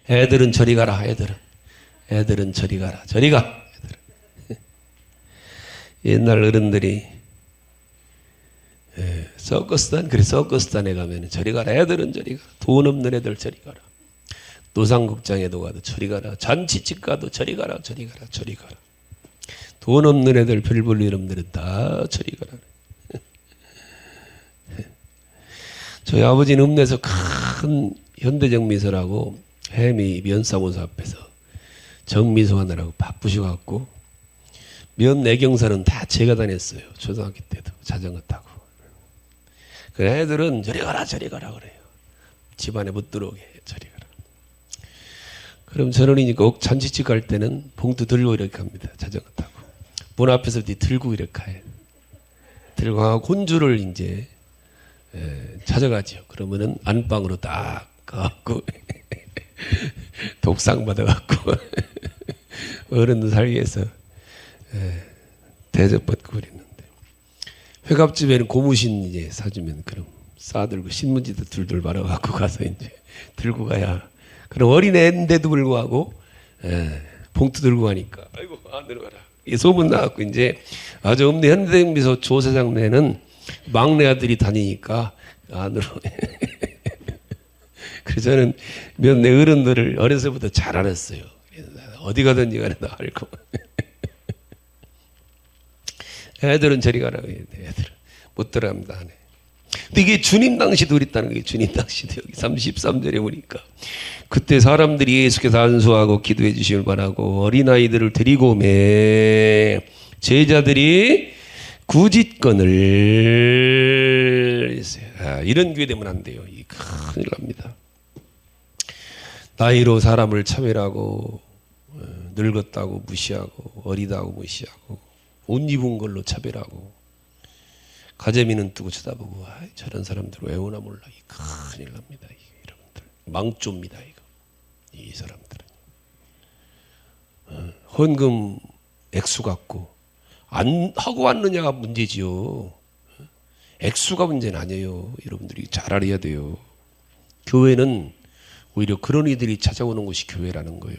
애들은 저리 가라. 애들은 저리 가라. 저리 가. 애들은. 옛날 어른들이 서커스단에 가면 저리 가라. 애들은 저리 가라. 돈 없는 애들 저리 가라. 노상극장에도 가도 저리 가라. 잔치집 가도 저리 가라. 저리 가라. 저리 가라. 돈 없는 애들, 별 볼 일 없는 애들 다 저리 가라. 저희 아버지는 읍내에서 큰 현대정미소라고 해미 면사무소 앞에서 정미소 하느라고 바쁘셔갖고 면 내경사는 다 제가 다녔어요. 초등학교 때도 자전거 타고. 그 애들은 저리 가라 그래요. 집안에 못 들어오게 저리 가라. 그럼 저런이니까 꼭 잔치집 갈 때는 봉투 들고 이렇게 갑니다. 자전거 타고. 문 앞에서 들고 이렇게 가요. 들고 가고 혼주를 이제 찾아가죠. 그러면은 안방으로 딱 가갖고 독상 받아갖고 어른들 살기 위해서 대접받고 그랬는데, 회갑집에는 고무신 이제 사주면 그럼 싸들고 신문지도 둘둘 말아갖고 가서 이제 들고 가야. 그럼 어린애인데도 불구하고 봉투 들고 가니까 아이고 안으로 가라. 이 소문 나갖고 이제 아주 읍내 현대미소 조사장네는 막내 아들이 다니니까 안으로. 그래서 저는 몇 내 어른들을 어려서부터 잘 알았어요. 어디 가든지 간에 다 알고. 애들은 저리 가라고 해야 돼. 애들은 못 들어갑니다. 안에. 근데 이게 주님 당시도 그랬다는 거예요. 주님 당시도 여기 33절에 보니까 그때 사람들이 예수께서 안수하고 기도해 주시길 바라고 어린아이들을 데리고 오매 제자들이 구짓건을 했어요. 이런 교회 되면 안 돼요. 큰일 납니다. 나이로 사람을 차별하고 늙었다고 무시하고 어리다고 무시하고 옷 입은 걸로 차별하고 가재미는 뜨고 쳐다보고 저런 사람들 왜 오나 몰라. 큰일 납니다. 여러분들 망조입니다. 이 사람들은 헌금 액수 갖고 안 하고 왔느냐가 문제지요. 액수가 문제는 아니에요. 여러분들이 잘 알아야 돼요. 교회는 오히려 그런 이들이 찾아오는 곳이 교회라는 거예요.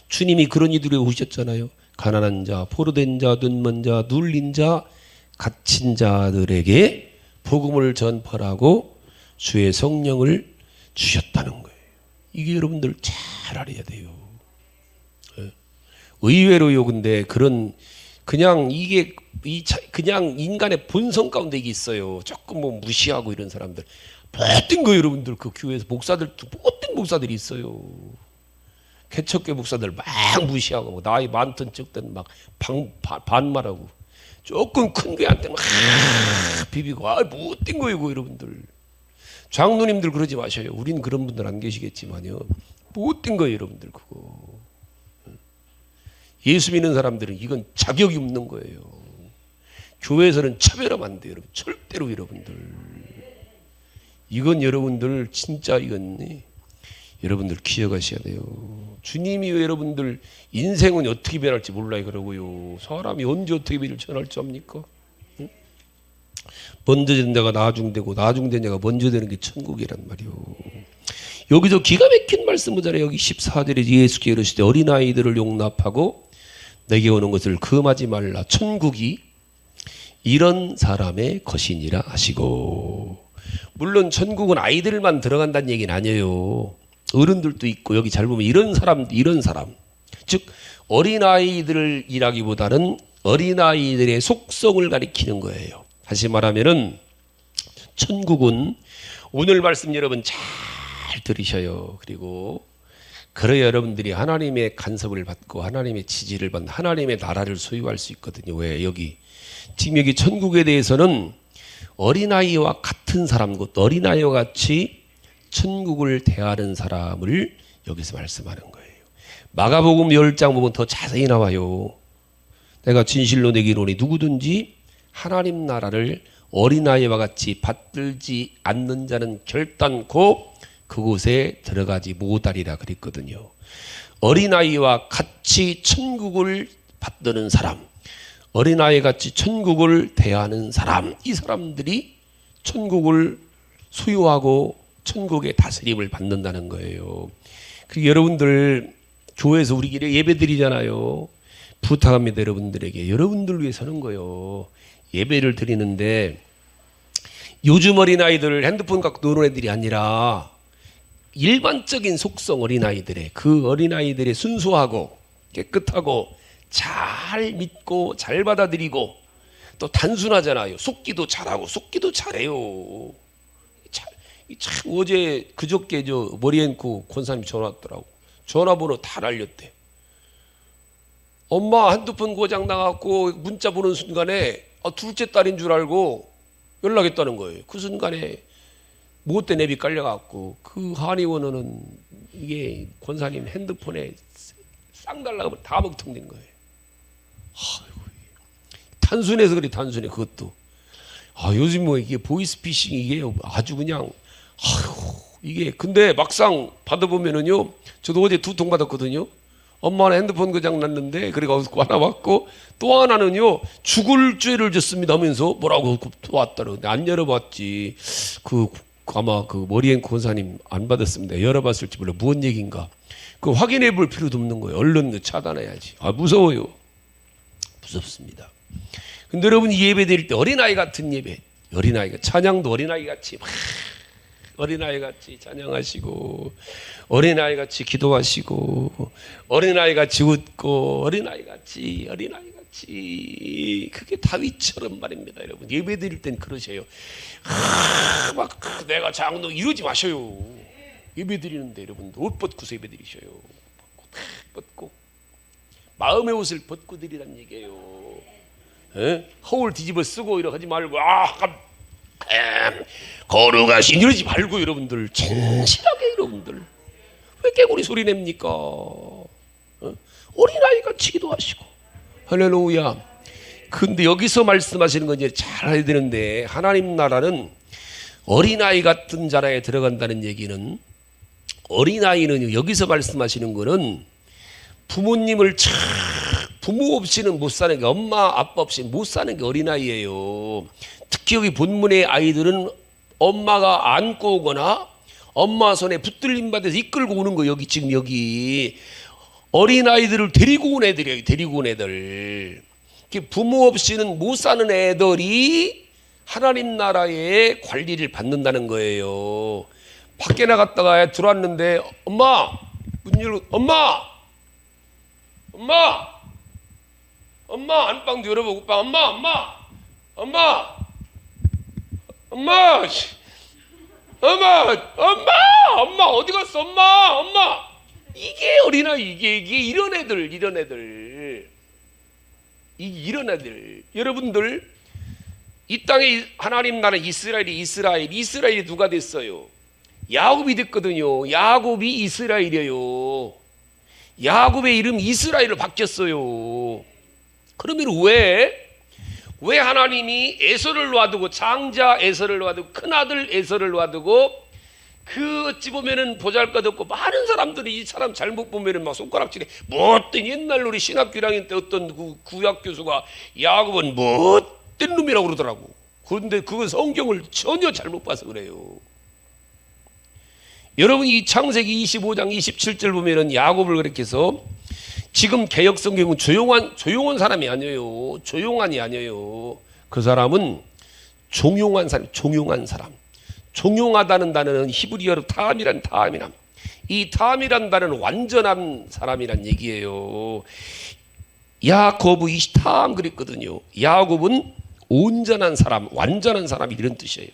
주님이 그런 이들이 오셨잖아요. 가난한 자, 포로된 자, 눈먼 자, 눌린 자, 갇힌 자들에게 복음을 전파하고 주의 성령을 주셨다는 거예요. 이게 여러분들 잘 알아야 돼요. 의외로요. 근데 그냥 이게 그냥 인간의 본성 가운데 이게 있어요. 조금 뭐 무시하고 이런 사람들. 못된 거 여러분들 그 교회에서 목사들도 못된 목사들이 있어요. 개척교 목사들 막 무시하고 뭐 나이 많든 적든 막 반말하고 조금 큰 교회한테 막 비비고 못된 거예요, 여러분들. 장로님들 그러지 마셔요. 우린 그런 분들 안 계시겠지만요. 못된 거예요, 여러분들 그거. 예수 믿는 사람들은 이건 자격이 없는 거예요. 교회에서는 차별하면 안 돼요, 여러분. 절대로 여러분들. 이건 여러분들 진짜 이건 여러분들 기억하셔야 돼요. 주님이 여러분들 인생은 어떻게 변할지 몰라요 그러고요. 사람이 언제 어떻게 변할 줄 압니까? 응? 먼저 된 자가 나중되고 나중된 자가 먼저 되는 게 천국이란 말이요. 여기서 기가 막힌 말씀 보잖아요. 여기 14절에 예수께서 이르시되 어린아이들을 용납하고 내게 오는 것을 금하지 말라. 천국이 이런 사람의 것이니라 하시고. 물론 천국은 아이들만 들어간다는 얘기는 아니에요. 어른들도 있고 여기 잘 보면 이런 사람 즉 어린아이들이라기보다는 어린아이들의 속성을 가리키는 거예요. 다시 말하면은 천국은 오늘 말씀 여러분 잘 들으셔요. 그리고 그래야 여러분들이 하나님의 간섭을 받고 하나님의 지지를 받는 하나님의 나라를 소유할 수 있거든요. 왜? 지금 여기 천국에 대해서는 어린아이와 같은 사람, 곧 어린아이와 같이 천국을 대하는 사람을 여기서 말씀하는 거예요. 마가복음 10장 보면 더 자세히 나와요. 내가 진실로 내게 이르노니 누구든지 하나님 나라를 어린아이와 같이 받들지 않는 자는 결단코 그곳에 들어가지 못하리라 그랬거든요. 어린아이와 같이 천국을 받드는 사람, 어린아이 같이 천국을 대하는 사람, 이 사람들이 천국을 소유하고 천국의 다스림을 받는다는 거예요. 그리고 여러분들 교회에서 우리끼리 예배 드리잖아요. 부탁합니다. 여러분들에게. 여러분들 위해 서는 거예요. 예배를 드리는데 요즘 어린아이들 핸드폰 갖고 노는 애들이 아니라 일반적인 속성 어린아이들의, 그 어린아이들의 순수하고 깨끗하고 잘 믿고 잘 받아들이고 또 단순하잖아요. 속기도 잘하고 속기도 잘해요. 참 어제 그저께 저 머리앤코 권사님 전화 왔더라고. 전화번호 다 날렸대. 엄마 핸드폰 고장 나갖고 문자 보는 순간에 둘째 딸인 줄 알고 연락했다는 거예요. 그 순간에 못된 앱이 깔려갖고 그 한의원은 이게 권사님 핸드폰에 쌍달라고 다 먹통된 거예요. 아이고, 단순해서 그래. 단순해. 그것도 요즘 뭐 이게 보이스피싱 이게 아주 그냥 이게 근데 막상 받아보면은요, 저도 어제 2통 받았거든요. 엄마는 핸드폰 고장 났는데 그래가지고 하나 왔고 또 하나는요 죽을 죄를 졌습니다 하면서 뭐라고 또 왔다는데 안 열어봤지. 아마 그 머리앤 권사님 안 받았습니다. 열어봤을지 몰라. 무슨 얘기인가. 그 확인해 볼 필요도 없는 거예요. 얼른 차단해야지. 무서워요. 무섭습니다. 근데 여러분 예배 드릴 때 어린아이 같은 예배, 어린아이가 찬양도 어린아이 같이 막 어린아이 같이 찬양하시고 어린아이 같이 기도하시고 어린아이 같이 웃고 어린아이 같이 그게 다윗처럼 말입니다. 여러분 예배 드릴 땐 그러세요. 막 내가 장로 이러지 마셔요. 예배 드리는데 여러분 옷 벗고서 예배 드리셔요. 벗고 마음의 옷을 벗고 드리란 얘기예요. 허울 뒤집어 쓰고 이러 하지 말고 거룩하신 이러지 말고 여러분들 진실하게 여러분들 왜 깨구리 소리 냅니까? 어린아이가 기도하시고 할렐루야. 근데 여기서 말씀하시는 건 이제 잘 해야 되는데 하나님 나라는 어린아이 같은 자라에 들어간다는 얘기는 어린아이는 여기서 말씀하시는 거는 부모님을 부모 없이는 못 사는 게 엄마 아빠 없이 못 사는 게 어린아이예요. 특히 여기 본문의 아이들은 엄마가 안고 오거나 엄마 손에 붙들림 받아서 이끌고 오는 거. 여기 어린아이들을 데리고 온 애들이에요. 데리고 온 애들. 부모 없이는 못 사는 애들이 하나님 나라의 관리를 받는다는 거예요. 밖에 나갔다가 들어왔는데 엄마 문 열고 엄마 안방도 열어보고 엄마 어디 갔어? 엄마 이게 어린아이 이게 이런 애들 여러분들 이 땅에 하나님 나라 이스라엘이 누가 됐어요? 야곱이 됐거든요. 야곱이 이스라엘이에요. 야곱의 이름 이스라엘로 바뀌었어요. 그러면 왜 하나님이 에서를 놔두고 장자 에서를 놔두고 큰아들 에서를 놔두고 그 어찌 보면은 보잘것없고 많은 사람들이 이 사람 잘못 보면은 막 손가락질해. 못된 옛날 우리 신학교 1학년 때 어떤 그 구약 교수가 야곱은 못된 놈이라고 그러더라고. 그런데 그건 성경을 전혀 잘못 봐서 그래요. 여러분 이 창세기 25장 27절 보면은 야곱을 그렇게 해서 지금 개역 성경은 조용한 사람이 아니에요. 조용한이 아니에요. 그 사람은 종용한 사람. 종용하다는 단어는 히브리어로 탐이란. 이 탐이란 단어는 완전한 사람이란 얘기예요. 야곱은 이시탐 그랬거든요. 야곱은 온전한 사람, 완전한 사람 이런 뜻이에요.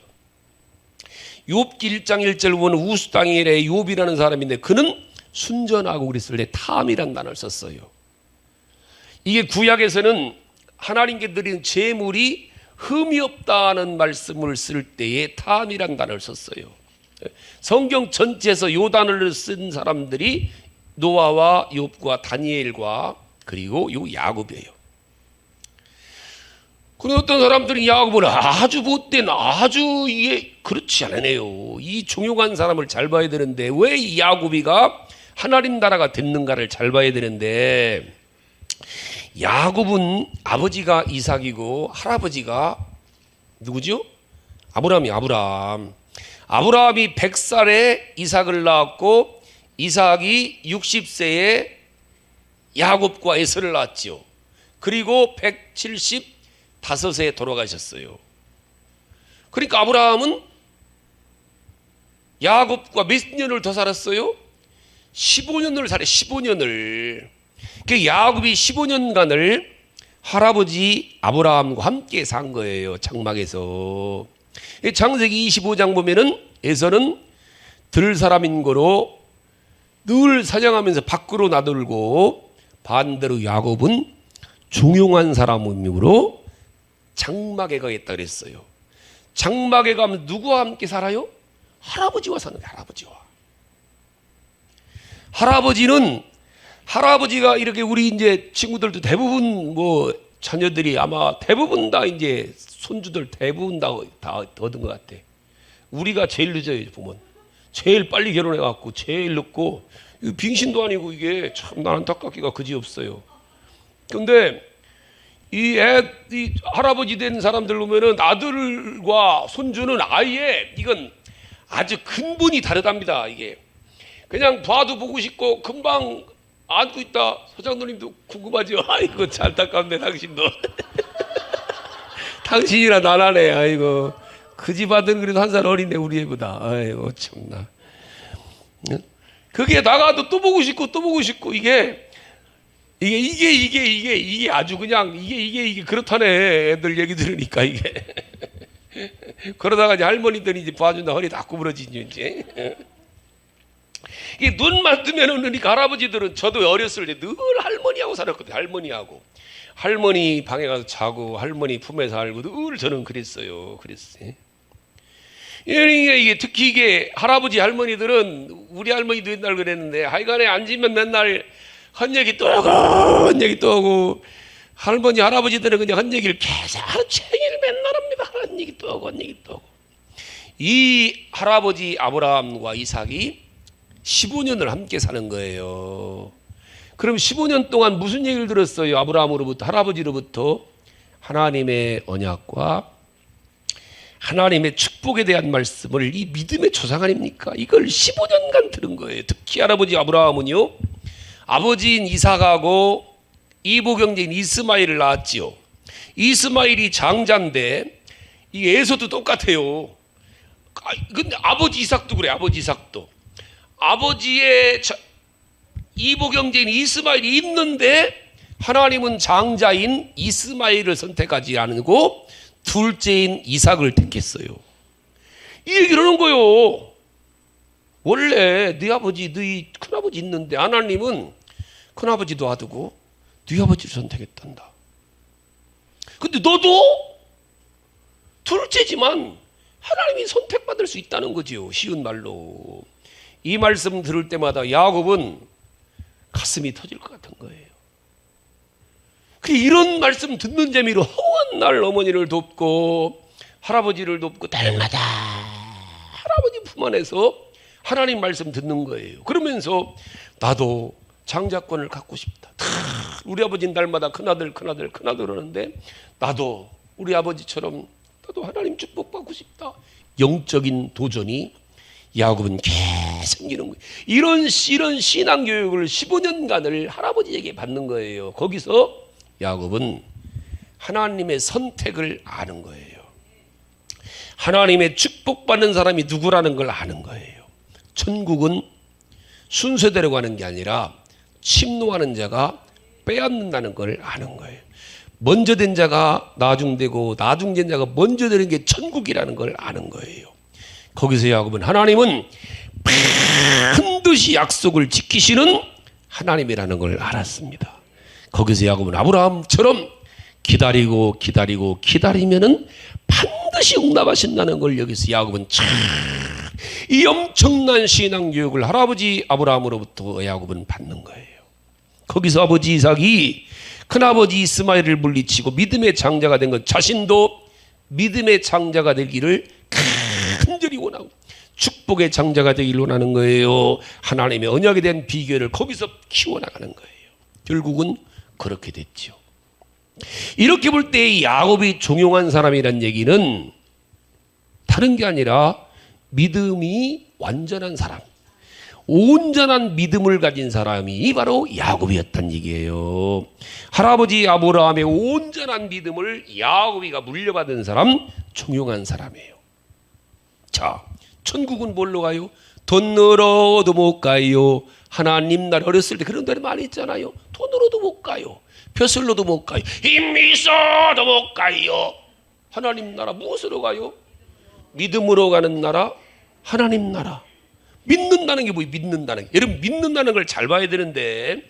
욥기 1장 1절 보면 우스 땅의 욥이라는 사람인데 그는 순전하고 그랬을 때 탐이란 단어를 썼어요. 이게 구약에서는 하나님께 드리는 제물이 흠이 없다는 말씀을 쓸 때에 탐이란 단어를 썼어요. 성경 전체에서 요 단어를 쓴 사람들이 노아와 욥과 다니엘과 그리고 요 야곱이에요. 그런데 어떤 사람들이 야곱은 아주 못된 이게 그렇지 않네요. 이 종용한 사람을 잘 봐야 되는데 왜 이 야곱이가 하나님 나라가 됐는가를 잘 봐야 되는데 야곱은 아버지가 이삭이고 할아버지가 누구죠? 아브람. 아브라함이 100살에 이삭을 낳았고 이삭이 60세에 야곱과 에서를 낳았죠. 그리고 175세에 돌아가셨어요. 그러니까 아브라함은 야곱과 몇 년을 더 살았어요? 15년을 살았어요. 15년을. 그 야곱이 15년간을 할아버지 아브라함과 함께 산 거예요. 장막에서. 창세기 25장 보면은 에서는 들 사람인 거로 늘 사냥하면서 밖으로 나돌고, 반대로 야곱은 종용한 사람이므로 장막에 가겠다 그랬어요. 장막에 가면 누구와 함께 살아요? 할아버지와 사는 거예요. 할아버지가 이렇게 우리 이제 친구들도 대부분 뭐 자녀들이 아마 대부분 다 이제 손주들 대부분 다 얻은 것 같아. 우리가 제일 늦어요. 보면 제일 빨리 결혼해 갖고 제일 늦고, 빙신도 아니고 이게 참 안타깝기가 그지없어요. 근데 이 할아버지 된 사람들 보면은 아들과 손주는 아예 이건 아주 근본이 다르답니다. 이게 그냥 봐도 보고 싶고 금방 안고 있다. 소장님도 궁금하죠? 아이고 참 안타깝네 당신도. 당신이라 나나네. 아이고 그 집 아들은 그래도 한 살 어린데 우리 애보다. 아이고 참나. 그게 나가도 또 보고 싶고 또 보고 싶고 이게 아주 그냥 이게 그렇다네. 애들 얘기 들으니까 이게. 그러다가 이제 할머니들이 이제 봐준다 허리 다 구부러지지 이제. 이게 눈만 뜨면은, 그러니까 할아버지들은, 저도 어렸을 때 늘 할머니하고 살았거든요. 할머니 방에 가서 자고 할머니 품에 살고 늘 저는 그랬어요. 이게 특히 이게 할아버지 할머니들은, 우리 할머니도 옛날 그랬는데 하여간에 앉으면 맨날 헛얘기 또 하고 할머니 할아버지들은 그냥 헛얘기를 계속 하루 종일 맨날 합니다. 헛얘기 또 하고 이 할아버지 아브라함과 이삭이 15년을 함께 사는 거예요. 그럼 15년 동안 무슨 얘기를 들었어요? 아브라함으로부터, 할아버지로부터 하나님의 언약과 하나님의 축복에 대한 말씀을, 이 믿음의 조상 아닙니까? 이걸 15년간 들은 거예요. 특히 할아버지 아브라함은요, 아버지인 이삭하고 이복 형제인 이스마엘을 낳았지요. 이스마엘이 장자인데 이 에서도 똑같아요. 근데 아버지 이삭도 그래. 아버지의 이복 형제인 이스마엘이 있는데 하나님은 장자인 이스마엘을 선택하지 않고 둘째인 이삭을 택했어요. 이 얘기를 하는 거예요. 원래 네 아버지, 네 큰아버지 있는데 하나님은 큰아버지도 아두고 네 아버지를 선택했단다. 근데 너도 둘째지만 하나님이 선택받을 수 있다는 거지요. 쉬운 말로. 이 말씀 들을 때마다 야곱은 가슴이 터질 것 같은 거예요. 이런 말씀 듣는 재미로 허한 날 어머니를 돕고 할아버지를 돕고 날마다 할아버지 품 안에서 하나님 말씀 듣는 거예요. 그러면서 나도 장자권을 갖고 싶다. 우리 아버지는 날마다 큰아들 하는데 나도 우리 아버지처럼 나도 하나님 축복받고 싶다. 영적인 도전이 야곱은 계속 이런 거예요. 이런 신앙교육을 15년간을 할아버지에게 받는 거예요. 거기서 야곱은 하나님의 선택을 아는 거예요. 하나님의 축복받는 사람이 누구라는 걸 아는 거예요. 천국은 순서대로 가는 게 아니라 침노하는 자가 빼앗는다는 걸 아는 거예요. 먼저 된 자가 나중되고 나중된 자가 먼저 되는 게 천국이라는 걸 아는 거예요. 거기서 야곱은 하나님은 반드시 약속을 지키시는 하나님이라는 걸 알았습니다. 거기서 야곱은 아브라함처럼 기다리면은 반드시 응답하신다는 걸 여기서 야곱은 이 엄청난 신앙 교육을 할아버지 아브라함으로부터 야곱은 받는 거예요. 거기서 아버지 이삭이 큰아버지 이스마엘을 물리치고 믿음의 장자가 된 것, 자신도 믿음의 장자가 되기를 간절히 원하고 축복의 장자가 되기를 원하는 거예요. 하나님의 언약에 대한 비결을 거기서 키워나가는 거예요. 결국은 그렇게 됐죠. 이렇게 볼 때 야곱이 종용한 사람이란 얘기는 다른 게 아니라 믿음이 완전한 사람, 온전한 믿음을 가진 사람이 바로 야곱이었단 얘기예요. 할아버지 아브라함의 온전한 믿음을 야곱이가 물려받은 사람, 총용한 사람이에요. 자, 천국은 뭘로 가요? 돈으로도 못 가요. 하나님 나라, 어렸을 때 그런 노래 많이 있잖아요. 돈으로도 못 가요. 벼슬로도 못 가요. 힘이 있어도 못 가요. 하나님 나라 무엇으로 가요? 믿음으로 가는 나라, 하나님 나라. 믿는다는 게 뭐예요? 믿는다는 게. 여러분, 믿는다는 걸 잘 봐야 되는데,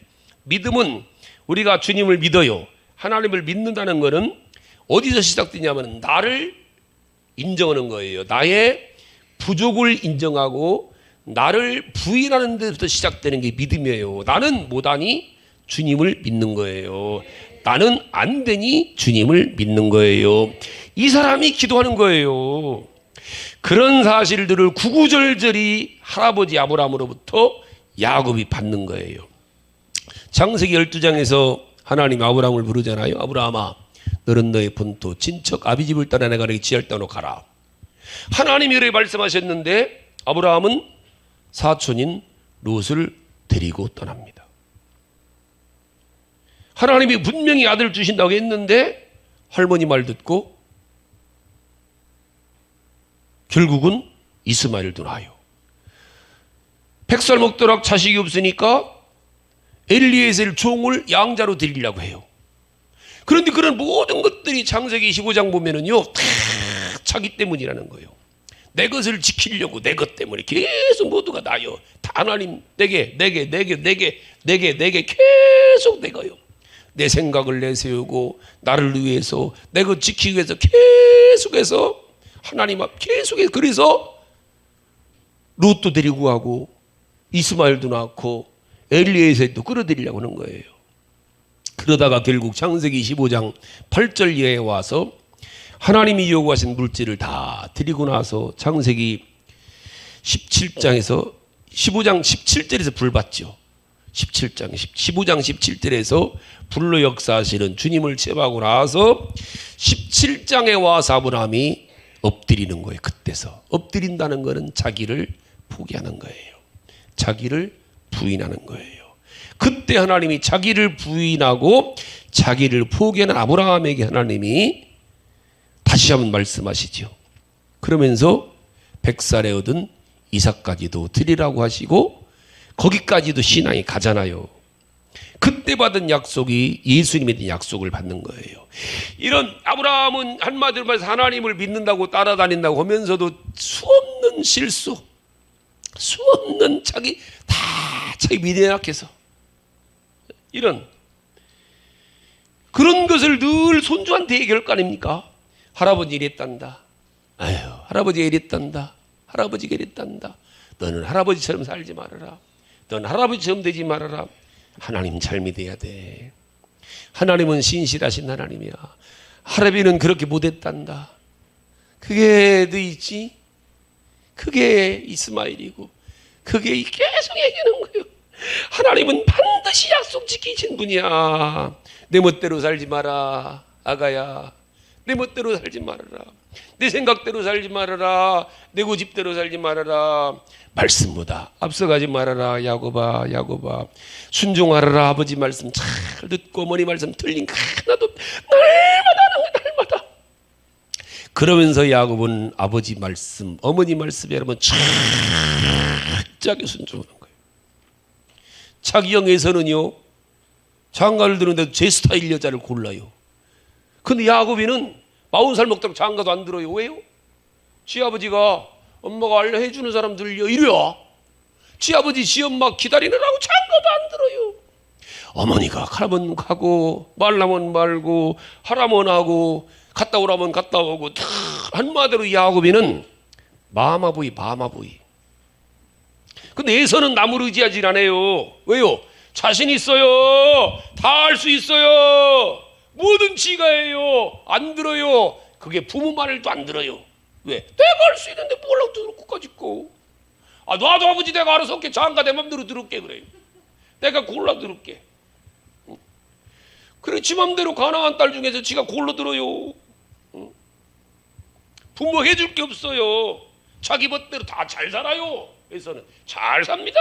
믿음은 우리가 주님을 믿어요. 하나님을 믿는다는 것은 어디서 시작되냐면 나를 인정하는 거예요. 나의 부족을 인정하고 나를 부인하는 데부터 시작되는 게 믿음이에요. 나는 못하니 주님을 믿는 거예요. 나는 안 되니 주님을 믿는 거예요. 이 사람이 기도하는 거예요. 그런 사실들을 구구절절히 할아버지 아브라함으로부터 야곱이 받는 거예요. 창세기 12장에서 하나님 아브라함을 부르잖아요. 아브라함아, 너는 너의 본토 친척 아비집을 따라 내가 너에게 지할 땅으로 가라. 하나님이 이렇게 말씀하셨는데 아브라함은 사촌인 롯을 데리고 떠납니다. 하나님이 분명히 아들 주신다고 했는데 할머니 말 듣고 결국은 이스마엘도 낳아요. 100살 먹도록 자식이 없으니까 엘리에셀 종을 양자로 드리려고 해요. 그런데 그런 모든 것들이 창세기 15장 보면은요, 다 자기 때문이라는 거예요. 내 것을 지키려고 내 것 때문에 계속 모두가 나요. 다 하나님 내게 계속 내가요. 내 생각을 내세우고 나를 위해서 내 것 지키기 위해서 계속해서 하나님 앞 계속해서, 그래서 롯도 데리고 가고 이스마엘도 낳고 엘리에셀도 끌어들이려고 하는 거예요. 그러다가 결국 창세기 15장 8절 이하에 와서 하나님이 요구하신 물질을 다 드리고 나서 창세기 17장에서 15장 17절에서 불 받죠. 15장 17절에서 불로 역사하시는 주님을 제거하고 나서 17장에 와서 아브라함이 엎드리는 거예요. 그때서 엎드린다는 것은 자기를 포기하는 거예요. 자기를 부인하는 거예요. 그때 하나님이 자기를 부인하고 자기를 포기하는 아브라함에게 하나님이 다시 한번 말씀하시죠. 그러면서 100살에 얻은 이삭까지도 드리라고 하시고 거기까지도 신앙이 가잖아요. 그때 받은 약속이 예수님에 대한 약속을 받는 거예요. 이런 아브라함은 한마디로 말해서 하나님을 믿는다고 따라다닌다고 하면서도 수없는 실수, 수없는 자기 믿음에 약해서 이런 그런 것을 늘 손주한테 얘기할 거 아닙니까? 할아버지 이랬단다. 아유, 할아버지가 이랬단다. 할아버지가 이랬단다. 너는 할아버지처럼 살지 말아라. 너는 할아버지처럼 되지 말아라. 하나님 잘 믿어야 돼. 하나님은 신실하신 하나님이야. 할아버지는 그렇게 못했단다. 그게 너희지? 그게 이스마엘이고 그게 계속 얘기하는 거예요. 하나님은 반드시 약속 지키신 분이야. 내 멋대로 살지 마라. 아가야, 내 멋대로 살지 말아라. 내 생각대로 살지 말아라. 내 고집대로 살지 말아라. 말씀보다 앞서가지 말아라. 야곱아, 야곱아, 순종하라. 아버지 말씀 잘 듣고 어머니 말씀 틀린 거 하나도 날마다 하는 거 날마다. 그러면서 야곱은 아버지 말씀, 어머니 말씀에 여러분 철저하게 순종하는 거예요. 자기 영에서는요, 장가를 드는데도 제 스타일 여자를 골라요. 근데 야곱이는 40살 먹도록 장가도 안 들어요. 왜요? 지 아버지가 엄마가 알려해주는 사람들요 이래요. 지 아버지 지 엄마 기다리느라고 장가도 안 들어요. 어머니가 가라면 가고 말라면 말고 하라면 하고 갔다 오라면 갔다 오고 다 한마디로 야곱이는 마마보이. 근데 에서는 남을 의지하지 않아요. 왜요? 자신 있어요. 다 할 수 있어요. 뭐든 지가 해요. 안 들어요. 그게 부모 말도 안 들어요. 왜? 내가 할 수 있는데 뭘 들을 것까지 있고. 아, 나도 아버지 내가 알아서 할게. 장가 내 맘대로 들을게. 그래요. 내가 골라 들을게. 그래, 지 맘대로 가난한 딸 중에서 지가 골라 들어요. 부모 해줄 게 없어요. 자기 멋대로 다 잘 살아요. 에서는 잘 삽니다.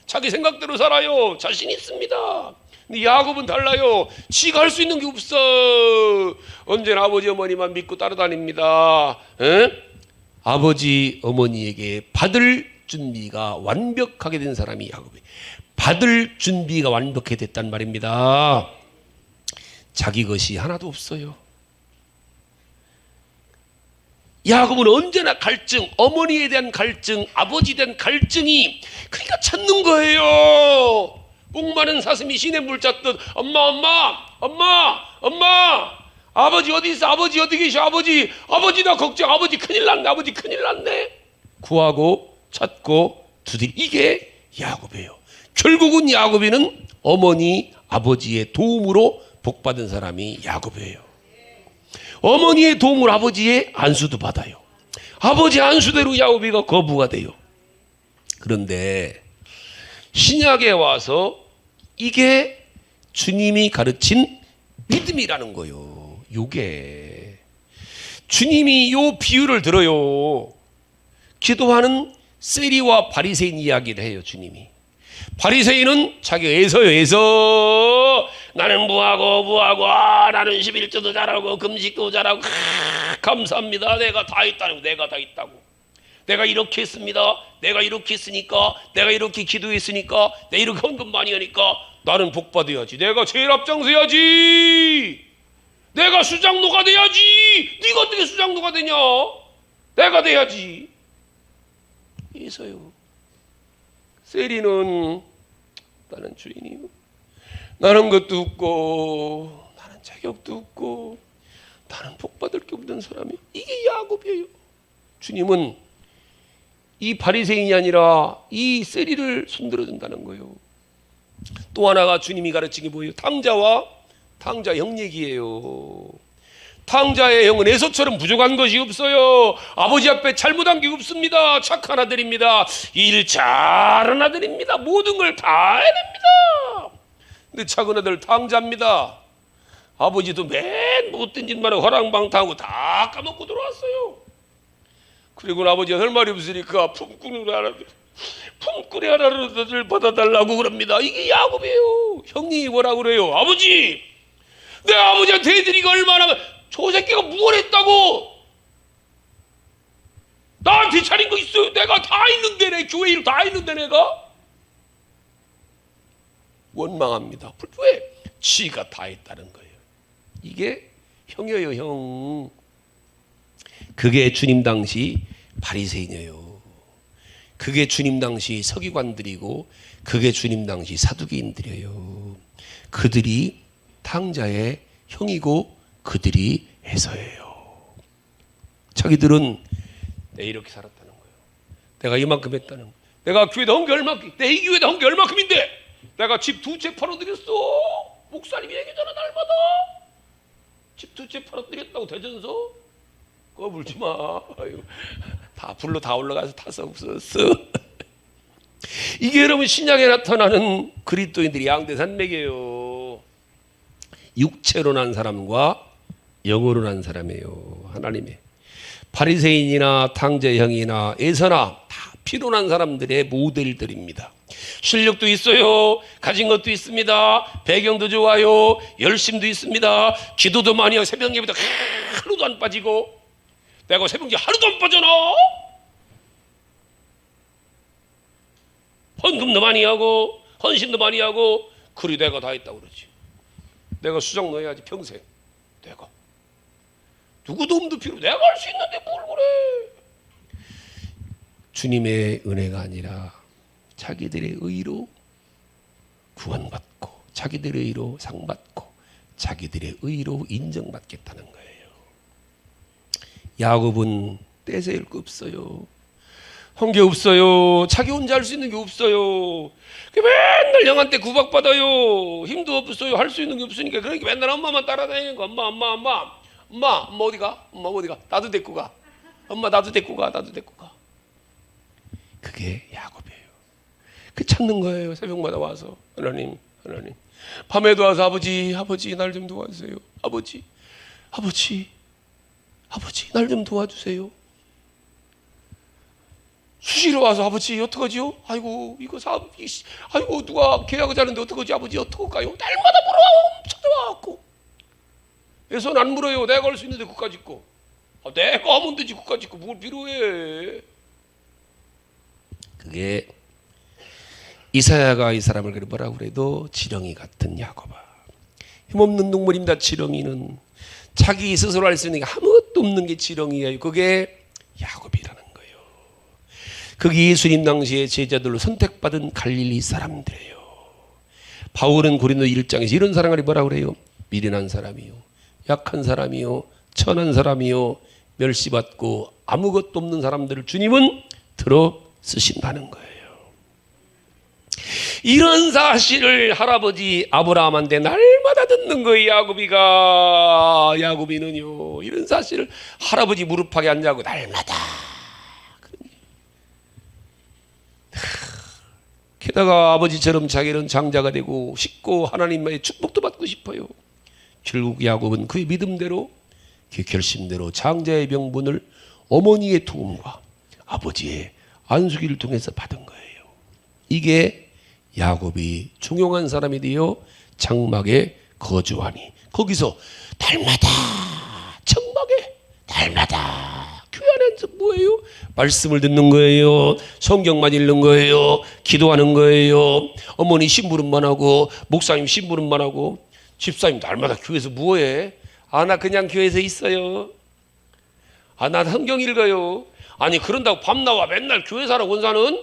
자기 생각대로 살아요. 자신 있습니다. 근데 야곱은 달라요. 지가 할 수 있는 게 없어. 언제나 아버지 어머니만 믿고 따라다닙니다. 아버지 어머니에게 받을 준비가 완벽하게 된 사람이 야곱이에요. 받을 준비가 완벽하게 됐단 말입니다. 자기 것이 하나도 없어요. 야곱은 언제나 갈증, 어머니에 대한 갈증, 아버지에 대한 갈증이 그러니까 찾는 거예요. 목마른 사슴이 시냇물 찾듯 엄마 아버지 어디 있어? 아버지 어디 계셔? 아버지 나 걱정. 아버지 큰일 났네. 아버지 큰일 났네. 구하고 찾고 두드리. 이게 야곱이에요. 결국은 야곱이는 어머니 아버지의 도움으로 복받은 사람이 야곱이에요. 어머니의 도움을 아버지의 안수도 받아요. 아버지 안수대로 야곱이가 거부가 돼요. 그런데 신약에 와서 이게 주님이 가르친 믿음이라는 거예요. 요게 주님이 요 비유를 들어요. 기도하는 세리와 바리새인 이야기를 해요. 주님이 바리새인은 자기가 애서 나는 무하고 나는 11조도 잘하고 금식도 잘하고 감사합니다. 내가 다 했다고. 내가 이렇게 했습니다. 내가 이렇게 했으니까, 내가 이렇게 기도했으니까, 내가 이렇게 헌금 많이 하니까 나는 복 받아야지. 내가 제일 앞장서야지. 내가 수장로가 돼야지. 네가 어떻게 수장로가 되냐? 내가 돼야지. 이서요. 세리는 나는 주인이요. 나는 것도 없고 나는 자격도 없고 나는 복 받을 게 없는 사람이 이게 야곱이에요. 주님은 이 바리새인이 아니라 이 세리를 손들어 준다는 거예요. 또 하나가 주님이 가르친 게 뭐예요? 탕자 형 얘기예요. 탕자의 형은 에서처럼 부족한 것이 없어요. 아버지 앞에 잘못한 게 없습니다. 착한 아들입니다. 일 잘하는 아들입니다. 모든 걸 다 해냅니다. 근데 작은 아들 탕자입니다. 아버지도 맨 못된 짓만 하고 허랑방탕하고 다 까먹고 들어왔어요. 그리고 아버지가 할 말이 없으니까 품꾼의 하나를 받아달라고 그럽니다. 이게 야곱이에요. 형님이 뭐라고 그래요? 아버지, 내 아버지한테 해드리기가 얼마나, 저 새끼가 뭘 했다고? 나한테 차린 거 있어요? 내가 다 있는데, 내 교회 일 다 있는데 내가? 원망합니다. 왜? 지가 다 했다는 거예요. 이게 형이에요, 형. 그게 주님 당시 바리새인이에요. 그게 주님 당시 서기관들이고 그게 주님 당시 사두개인들이에요. 그들이 탕자의 형이고 그들이 에서예요. 자기들은 내가 이렇게 살았다는 거예요. 내가 이만큼 했다는 거예요. 내가 교회에 헌 게 얼마큼, 내 이 교회에 헌 게 얼마큼인데 내가 집 2채 팔아드렸어. 목사님이 얘기잖아. 날마다 집 2채 팔아드렸다고 대전서. 꺼불지 마. 아유, 다 불로 다 올라가서 타서 없었어. 이게 여러분 신약에 나타나는 그리스도인들이 양대산맥이에요. 육체로 난 사람과 영으로 난 사람이에요. 하나님의 바리새인이나 탕자형이나 에서나 다 피로 난 사람들의 모델들입니다. 실력도 있어요. 가진 것도 있습니다. 배경도 좋아요. 열심도 있습니다. 기도도 많이 하고 새벽 예배도 하루도 안 빠지고. 내가 새벽에 하루도 안 빠져나? 헌금도 많이 하고 헌신도 많이 하고. 그리 내가 다 했다고 그러지. 내가 수장 넣어야지 평생. 내가 누구 도움도 필요 없고 내가 할 수 있는데 뭘 그래. 주님의 은혜가 아니라 자기들의 의로 구원받고 자기들의 의로 상받고 자기들의 의로 인정받겠다는 거예요. 야곱은 떼세울 거 없어요. 한 게 없어요. 자기 혼자 할 수 있는 게 없어요. 맨날 형한테 구박받아요. 힘도 없어요. 할 수 있는 게 없으니까. 그러니까 맨날 엄마만 따라다니는 거. 엄마 어디 가? 엄마 어디 가? 나도 데리고 가. 엄마 나도 데리고 가. 그게 야곱이에요. 그 찾는 거예요. 새벽마다 와서 하나님. 밤에도 와서 아버지 날 좀 도와주세요. 아버지, 날 좀 도와주세요. 수시로 와서 아버지 어떡하지요? 아이고 이거 사업 아이고 누가 계약을 하는데 어떡하지 아버지 어떡할까요? 날마다 물어와 찾아와갖고 예선 안 물어요. 내가 할 수 있는데 그까짓 거 내가 하면 되지 그까짓 거 뭘 필요해. 그게 이사야가 이 사람을 뭐라고 그래도 지렁이 같은 야곱아, 힘없는 동물입니다. 지렁이는 자기 스스로 할 수 있는 게 아무것도 없는 게 지렁이에요. 그게 야곱이라는 거예요. 그게 예수님 당시에 제자들로 선택받은 갈릴리 사람들이에요. 바울은 고린도 1장에서 이런 사람을 뭐라고 그래요? 미련한 사람이요, 약한 사람이요, 천한 사람이요, 멸시받고 아무것도 없는 사람들을 주님은 들어 쓰신다는 거예요. 이런 사실을 할아버지 아브라함한테 날마다 듣는 거예요. 야곱이는요 이런 사실을 할아버지 무릎팍에 앉아고 날마다. 게다가 아버지처럼 자기는 장자가 되고 싶고 하나님의 축복도 받고 싶어요. 결국 야곱은 그의 믿음대로, 그 결심대로 장자의 명분을 어머니의 도움과 아버지의 안수기를 통해서 받은 거예요. 이게 야곱이 종용한 사람이 되어 장막에 거주하니 거기서 달마다 청막에 달마다 교회 안에서 뭐예요? 말씀을 듣는 거예요. 성경만 읽는 거예요. 기도하는 거예요. 어머니 심부름만 하고 목사님 심부름만 하고 집사님 날마다 교회에서 뭐해? 나 그냥 교회에서 있어요. 나 성경 읽어요. 아니 그런다고 밤 나와 맨날 교회 살아 권사는?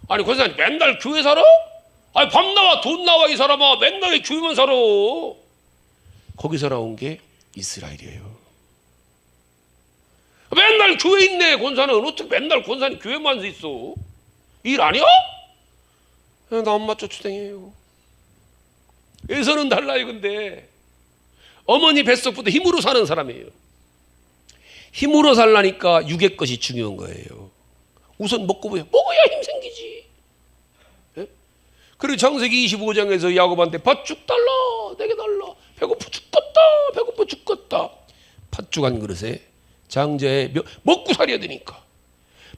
아니 권사님 맨날 교회 살아? 아니 밤 나와 돈 나와 이 사람아 맨날 교회만 살아. 거기서 나온 게 이스라엘이에요. 맨날 교회 있네 권사는. 어떻게 맨날 권사님 교회만 있어? 일 아니야? 나 엄마 쫓아다녀요. 에서는 달라요. 근데 어머니 뱃속부터 힘으로 사는 사람이에요. 힘으로 살라니까 육의 것이 중요한 거예요. 우선 먹어야 힘 생기지. 예? 그리고 창세기 25장에서 야곱한테 팥죽 달라 내게 달라. 배고파 죽겠다. 팥죽 한 그릇에 장자의 먹고 살아야 되니까.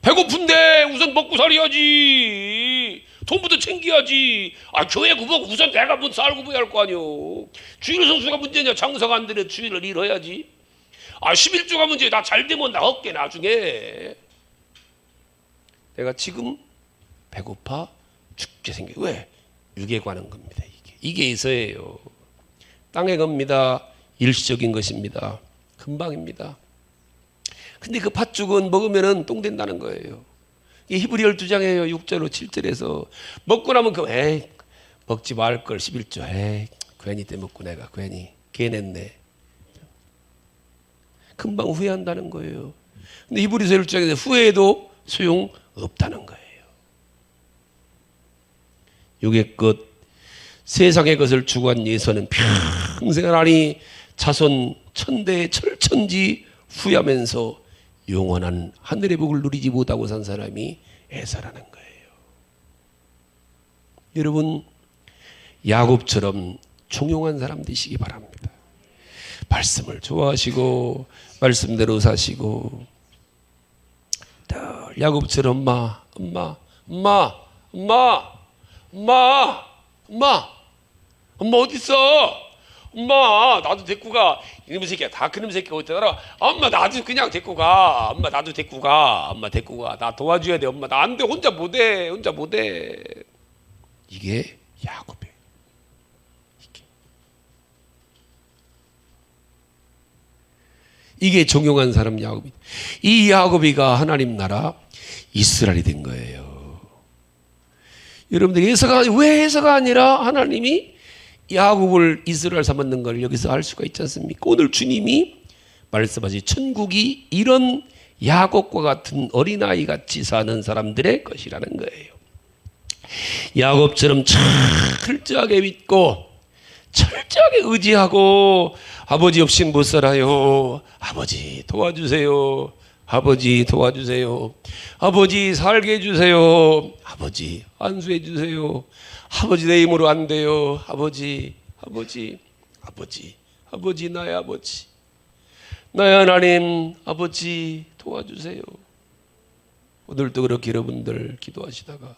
배고픈데 우선 먹고 살아야지. 돈부터 챙겨야지. 교회 구멍 우선 내가 뭐 살고 뭐 할 거 아니오. 주일 성수가 문제냐. 장사가 안 되는 주일을 잃어야지. 11조가 문제. 나 잘 되면 나 얻게 나중에. 내가 지금 배고파 죽게 생겨. 왜? 육에 관한 겁니다. 이게 에서예요. 땅의 겁니다. 일시적인 것입니다. 금방입니다. 근데 그 팥죽은 먹으면 똥 된다는 거예요. 이 히브리 12장이에요. 6절로 7절에서 먹고 나면 먹지 말걸 11조. 괜히 때 먹고 내가 괜히 개냈네. 금방 후회한다는 거예요. 근데 히브리서 1장에서 후회해도 소용없다는 거예요. 육의 것, 세상의 것을 추구한 예서는 평생 하나님 자손 천대 철천지 후회하면서 영원한 하늘의 복을 누리지 못하고 산 사람이 에사라는 거예요. 여러분 야곱처럼 종용한 사람 되시기 바랍니다. 말씀을 좋아하시고 말씀대로 사시고 야곱처럼 엄마 어디 있어? 엄마 나도 데리고 가. 이놈의 새끼야 다 그놈의 새끼가 어디 따라. 엄마 나도 그냥 데리고 가. 엄마 나도 데리고 가. 엄마 데리고 가. 나 도와줘야 돼. 엄마 나 안 돼. 혼자 못해. 이게 야곱이에요. 이게 종용한 사람 야곱이. 이 야곱이가 하나님 나라 이스라엘이 된 거예요. 여러분들 왜 에서가 아니라 하나님이 야곱을 이스라엘 삼았는 걸 여기서 알 수가 있지 않습니까? 오늘 주님이 말씀하신 천국이 이런 야곱과 같은 어린아이 같이 사는 사람들의 것이라는 거예요. 야곱처럼 철저하게 믿고 철저하게 의지하고 아버지 없이 못 살아요. 아버지 도와주세요. 아버지 도와주세요. 아버지 살게 해주세요. 아버지 안수해 주세요. 아버지 내 힘으로 안 돼요. 아버지 나의 아버지 나의 하나님 아버지 도와주세요. 오늘도 그렇게 여러분들 기도하시다가